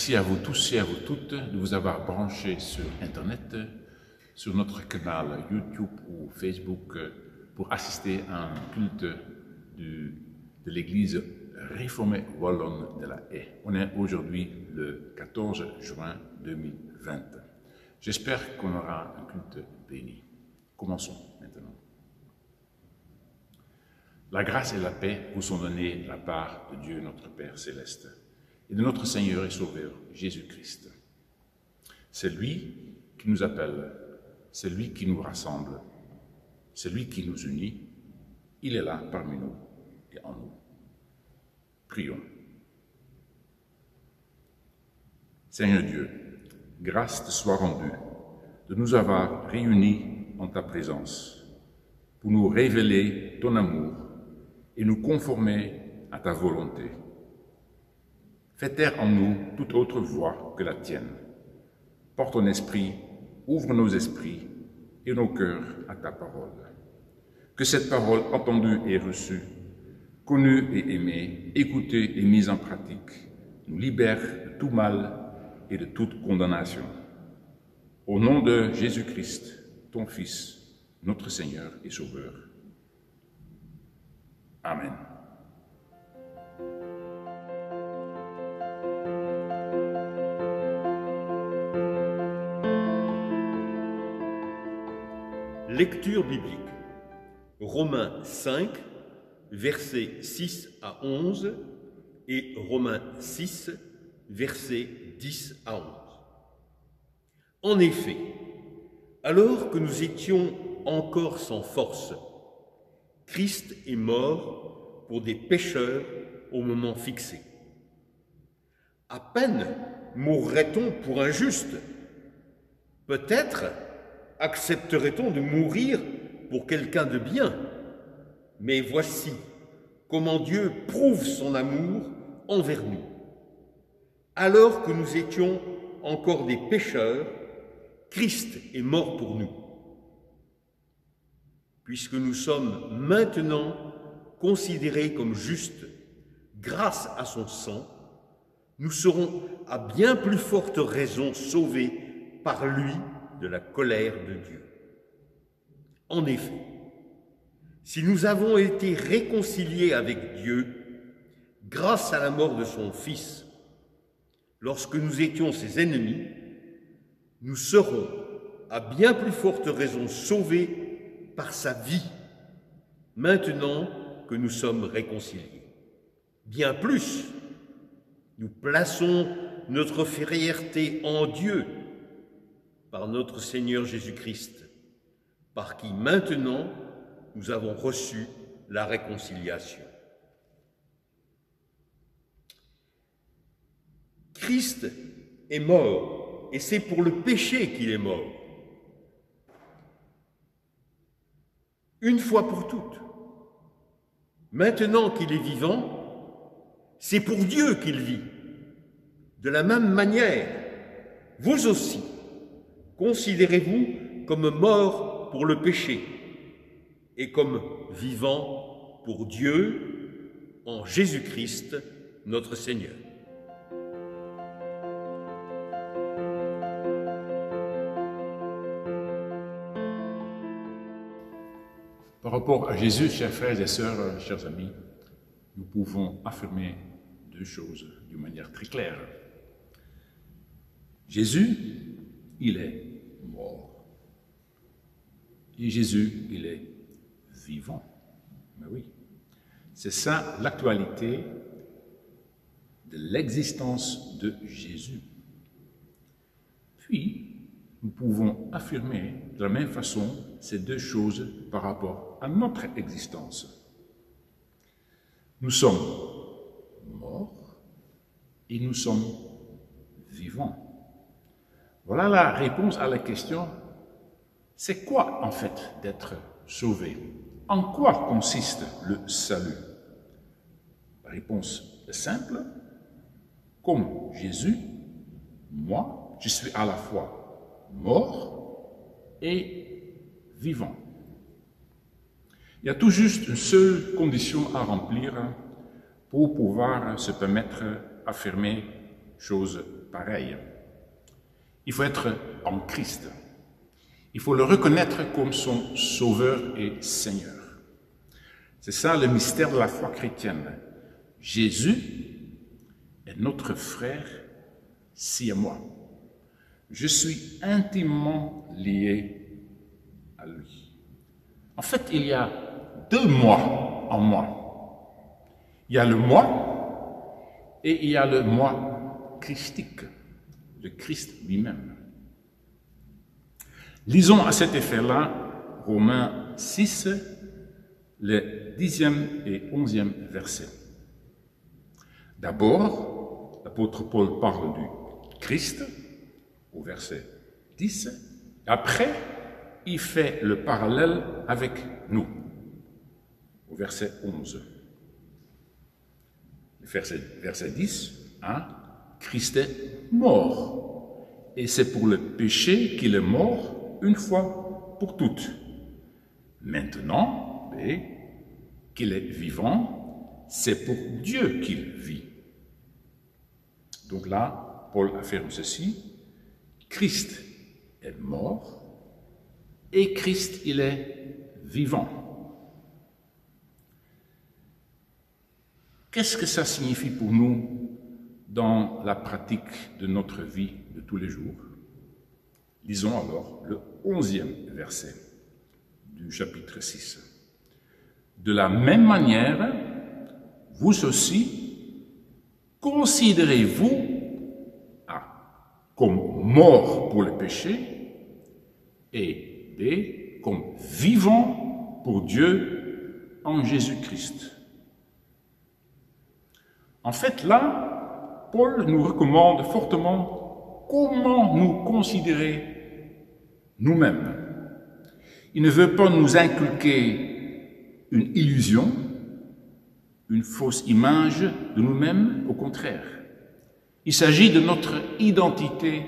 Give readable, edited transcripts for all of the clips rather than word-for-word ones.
Merci à vous tous et à vous toutes de vous avoir branchés sur Internet, sur notre canal YouTube ou Facebook pour assister à un culte de l'Église réformée wallonne de la Haye. On est aujourd'hui le 14 juin 2020. J'espère qu'on aura un culte béni. Commençons maintenant. La grâce et la paix vous sont données de la part de Dieu notre Père céleste et de notre Seigneur et Sauveur Jésus-Christ. C'est lui qui nous appelle, c'est lui qui nous rassemble, c'est lui qui nous unit. Il est là parmi nous et en nous. Prions. Seigneur Dieu, grâce te soit rendue de nous avoir réunis en ta présence pour nous révéler ton amour et nous conformer à ta volonté. Fais taire en nous toute autre voix que la tienne. Porte ton esprit, ouvre nos esprits et nos cœurs à ta parole. Que cette parole entendue et reçue, connue et aimée, écoutée et mise en pratique, nous libère de tout mal et de toute condamnation. Au nom de Jésus-Christ, ton Fils, notre Seigneur et Sauveur. Amen. Lecture biblique. Romains 5, versets 6 à 11 et Romains 6, versets 10 à 11. En effet, alors que nous étions encore sans force, Christ est mort pour des pécheurs au moment fixé. À peine mourrait-on pour un juste. Peut-être accepterait-on de mourir pour quelqu'un de bien. Mais voici comment Dieu prouve son amour envers nous. Alors que nous étions encore des pécheurs, Christ est mort pour nous. Puisque nous sommes maintenant considérés comme justes grâce à son sang, nous serons à bien plus forte raison sauvés par lui de la colère de Dieu. En effet, si nous avons été réconciliés avec Dieu grâce à la mort de son Fils, lorsque nous étions ses ennemis, nous serons à bien plus forte raison sauvés par sa vie, maintenant que nous sommes réconciliés. Bien plus, nous plaçons notre fierté en Dieu par notre Seigneur Jésus-Christ, par qui maintenant nous avons reçu la réconciliation. Christ est mort, et c'est pour le péché qu'il est mort. Une fois pour toutes. Maintenant qu'il est vivant, c'est pour Dieu qu'il vit. De la même manière, vous aussi, considérez-vous comme mort pour le péché et comme vivant pour Dieu en Jésus-Christ, notre Seigneur. Par rapport à Jésus, chers frères et sœurs, chers amis, nous pouvons affirmer deux choses d'une manière très claire. Jésus, il est mort. Et Jésus, il est vivant. Mais oui, c'est ça l'actualité de l'existence de Jésus. Puis, nous pouvons affirmer de la même façon ces deux choses par rapport à notre existence. Nous sommes morts et nous sommes vivants. Voilà la réponse à la question, c'est quoi en fait d'être sauvé? En quoi consiste le salut? La réponse est simple. Comme Jésus, moi, je suis à la fois mort et vivant. Il y a tout juste une seule condition à remplir pour pouvoir se permettre d'affirmer chose pareil. Il faut être en Christ. Il faut le reconnaître comme son Sauveur et Seigneur. C'est ça le mystère de la foi chrétienne. Jésus est notre frère, si et moi. Je suis intimement lié à lui. En fait, il y a deux moi en moi. Il y a le moi et il y a le moi christique, le Christ lui-même. Lisons à cet effet-là Romains 6, les 10e et 11e versets. D'abord, l'apôtre Paul parle du Christ au verset 10. Après, il fait le parallèle avec nous au verset 11. Verset 10, hein, Christ est mort. Et c'est pour le péché qu'il est mort une fois pour toutes. Maintenant, qu'il est vivant, c'est pour Dieu qu'il vit. Donc là, Paul affirme ceci, Christ est mort et Christ, il est vivant. Qu'est-ce que ça signifie pour nous dans la pratique de notre vie de tous les jours? Lisons alors le 11e verset du chapitre 6. De la même manière, vous aussi, considérez-vous comme mort pour le péché et B, comme vivant pour Dieu en Jésus-Christ. En fait, là, Paul nous recommande fortement comment nous considérer nous-mêmes. Il ne veut pas nous inculquer une illusion, une fausse image de nous-mêmes, au contraire. Il s'agit de notre identité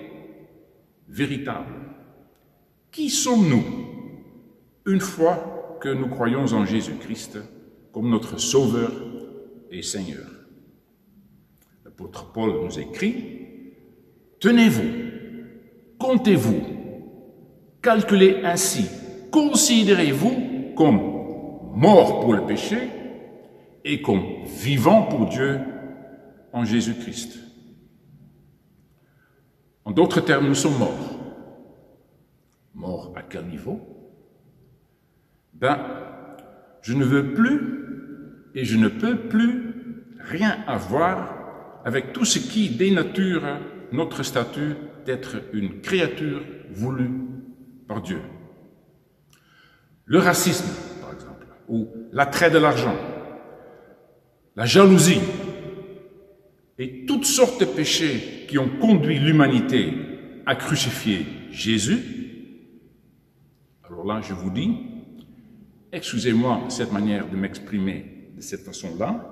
véritable. Qui sommes-nous une fois que nous croyons en Jésus-Christ comme notre Sauveur et Seigneur? L'apôtre Paul nous écrit, « Tenez-vous, comptez-vous, calculez ainsi, considérez-vous comme mort pour le péché et comme vivant pour Dieu en Jésus-Christ. » En d'autres termes, nous sommes morts. Morts à quel niveau? Je ne veux plus et je ne peux plus rien avoir avec tout ce qui dénature notre statut d'être une créature voulue par Dieu. Le racisme, par exemple, ou l'attrait de l'argent, la jalousie et toutes sortes de péchés qui ont conduit l'humanité à crucifier Jésus. Alors là, je vous dis, excusez-moi cette manière de m'exprimer de cette façon-là,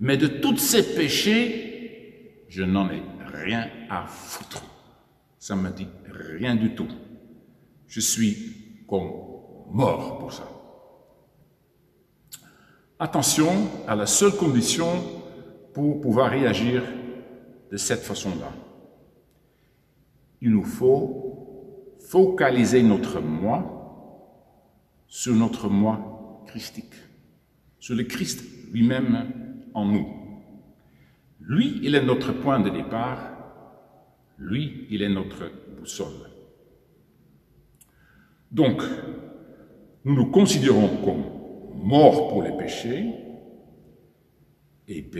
mais de tous ces péchés, je n'en ai rien à foutre. Ça ne me dit rien du tout. Je suis comme mort pour ça. Attention à la seule condition pour pouvoir réagir de cette façon-là. Il nous faut focaliser notre moi sur notre moi christique, sur le Christ lui-même en nous. Lui, il est notre point de départ. Lui, il est notre boussole. Donc, nous nous considérons comme morts pour les péchés, et B,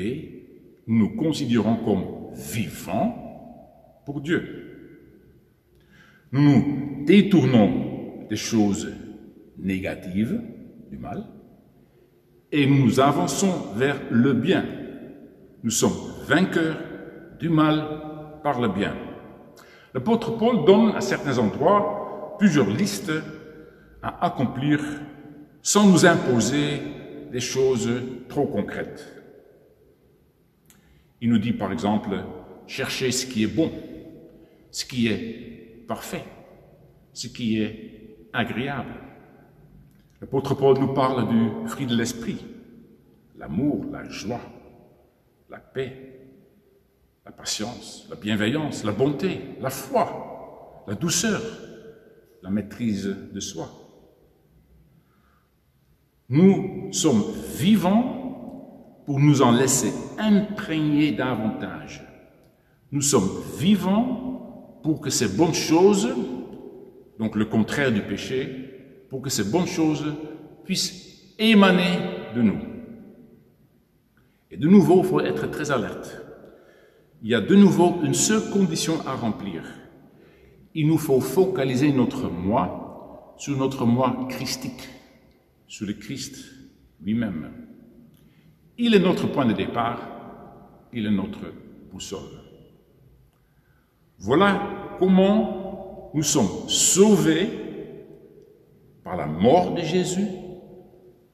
nous nous considérons comme vivants pour Dieu. Nous nous détournons des choses négatives, du mal, et nous avançons vers le bien. Nous sommes vainqueurs du mal par le bien. L'apôtre Paul donne à certains endroits plusieurs listes à accomplir sans nous imposer des choses trop concrètes. Il nous dit par exemple, cherchez ce qui est bon, ce qui est parfait, ce qui est agréable. L'apôtre Paul nous parle du fruit de l'esprit, l'amour, la joie, la paix, la patience, la bienveillance, la bonté, la foi, la douceur, la maîtrise de soi. Nous sommes vivants pour nous en laisser imprégner davantage. Nous sommes vivants pour que ces bonnes choses, donc le contraire du péché, pour que ces bonnes choses puissent émaner de nous. Et de nouveau, il faut être très alerte. Il y a de nouveau une seule condition à remplir. Il nous faut focaliser notre moi sur notre moi christique, sur le Christ lui-même. Il est notre point de départ, il est notre boussole. Voilà comment nous sommes sauvés par la mort de Jésus.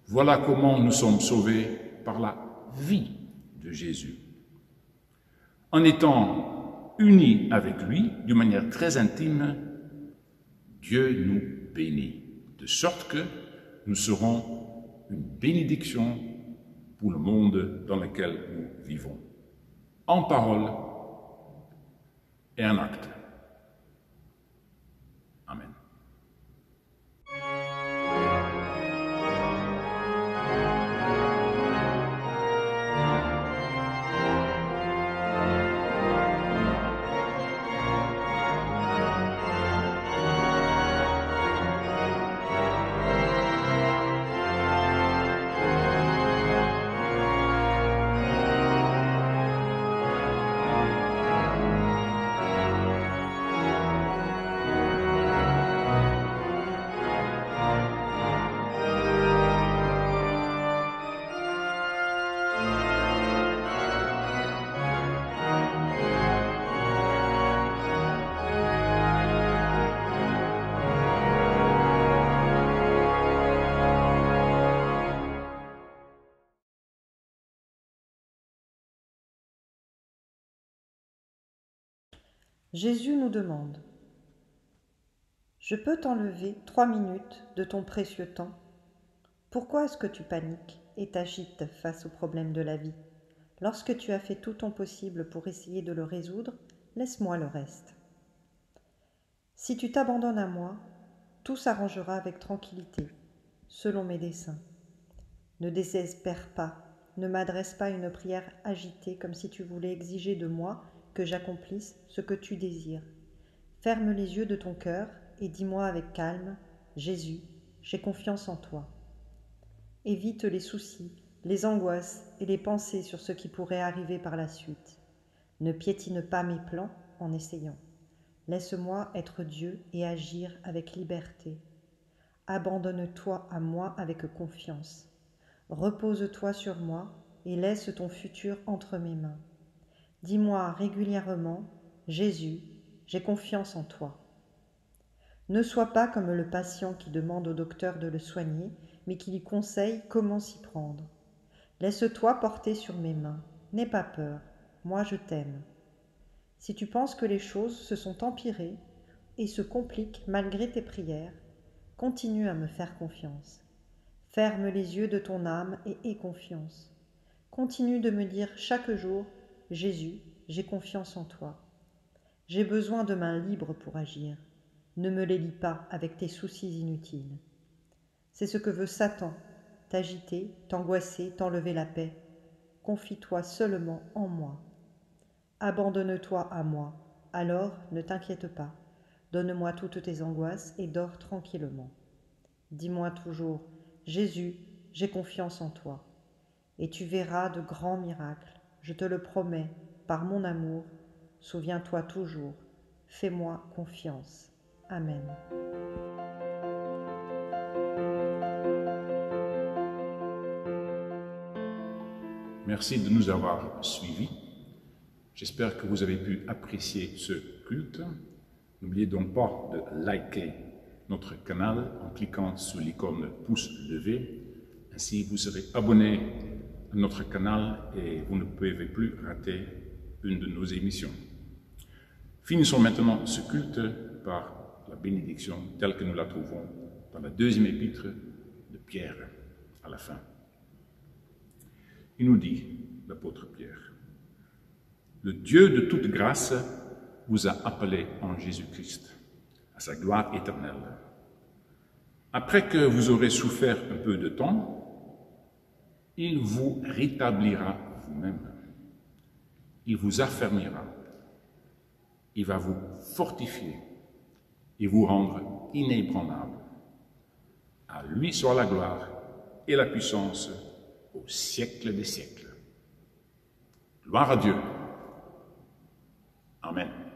Voilà comment nous sommes sauvés par la vie de Jésus. En étant unis avec lui d'une manière très intime, Dieu nous bénit, de sorte que nous serons une bénédiction pour le monde dans lequel nous vivons, en parole et en acte. Amen. Jésus nous demande: je peux t'enlever 3 minutes de ton précieux temps? Pourquoi est-ce que tu paniques et t'agites face aux problèmes de la vie? Lorsque tu as fait tout ton possible pour essayer de le résoudre, laisse-moi le reste. Si tu t'abandonnes à moi, tout s'arrangera avec tranquillité, selon mes desseins. Ne désespère pas, ne m'adresse pas une prière agitée comme si tu voulais exiger de moi que j'accomplisse ce que tu désires. Ferme les yeux de ton cœur et dis-moi avec calme: Jésus, j'ai confiance en toi. Évite les soucis, les angoisses et les pensées sur ce qui pourrait arriver par la suite. Ne piétine pas mes plans en essayant. Laisse-moi être Dieu et agir avec liberté. Abandonne-toi à moi avec confiance. Repose-toi sur moi et laisse ton futur entre mes mains. Dis-moi régulièrement: Jésus, j'ai confiance en toi. Ne sois pas comme le patient qui demande au docteur de le soigner, mais qui lui conseille comment s'y prendre. Laisse-toi porter sur mes mains. N'aie pas peur, moi je t'aime. Si tu penses que les choses se sont empirées et se compliquent malgré tes prières, continue à me faire confiance. Ferme les yeux de ton âme et aie confiance. Continue de me dire chaque jour: Jésus, j'ai confiance en toi. J'ai besoin de mains libres pour agir. Ne me les lie pas avec tes soucis inutiles. C'est ce que veut Satan, t'agiter, t'angoisser, t'enlever la paix. Confie-toi seulement en moi. Abandonne-toi à moi, alors ne t'inquiète pas. Donne-moi toutes tes angoisses et dors tranquillement. Dis-moi toujours: Jésus, j'ai confiance en toi. Et tu verras de grands miracles, je te le promets, par mon amour. Souviens-toi toujours, fais-moi confiance. Amen. Merci de nous avoir suivis. J'espère que vous avez pu apprécier ce culte. N'oubliez donc pas de liker notre canal en cliquant sur l'icône pouce levé. Ainsi, vous serez abonné à notre canal et vous ne pouvez plus rater une de nos émissions. Finissons maintenant ce culte par la bénédiction telle que nous la trouvons dans la deuxième épître de Pierre à la fin. Il nous dit, l'apôtre Pierre: Le Dieu de toute grâce vous a appelé en Jésus-Christ à sa gloire éternelle. Après que vous aurez souffert un peu de temps, il vous rétablira vous-même. Il vous affermira. Il va vous fortifier et vous rendre inébranlable. À lui soit la gloire et la puissance au siècle des siècles. Gloire à Dieu. Amen.